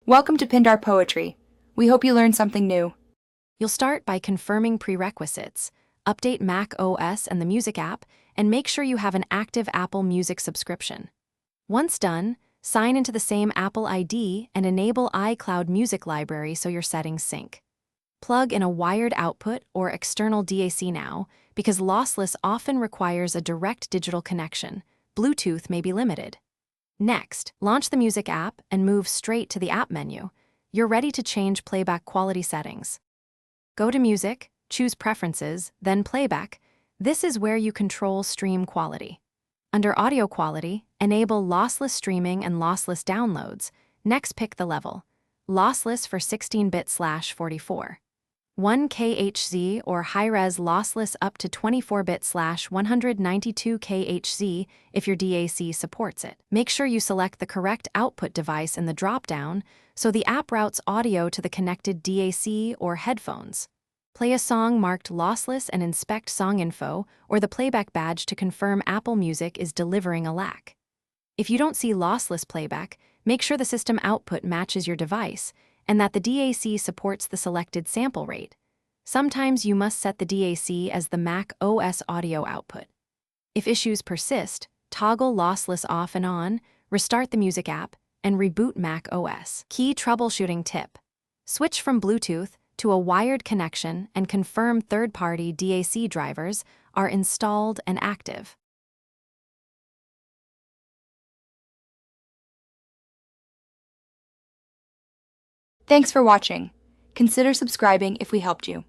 Welcome to Pindar Poetry. We hope you learned something new. You'll start by confirming prerequisites, update Mac OS and the Music app, and make sure you have an active Apple Music subscription. Once done, sign into the same Apple ID and enable iCloud Music Library so your settings sync. Plug in a wired output or external DAC now, because Lossless often requires a direct digital connection. Bluetooth may be limited. Next, launch the Music app and move straight to the app menu. You're ready to change playback quality settings. Go to Music, choose Preferences, then Playback. This is where you control stream quality. Under Audio Quality, enable lossless streaming and lossless downloads. Next, pick the level. Lossless for 16-bit/44. 1 kHz or high-res lossless up to 24-bit/192 kHz if your DAC supports it. Make sure you select the correct output device in the drop-down so the app routes audio to the connected DAC or headphones. Play a song marked lossless and inspect song info or the playback badge to confirm Apple Music is delivering a lack. If you don't see lossless playback, make sure the system output matches your device and that the DAC supports the selected sample rate. Sometimes you must set the DAC as the Mac OS audio output. If issues persist, toggle lossless off and on, restart the Music app, and reboot Mac OS. Key troubleshooting tip: switch from Bluetooth to a wired connection and confirm third-party DAC drivers are installed and active. Thanks for watching. Consider subscribing if we helped you.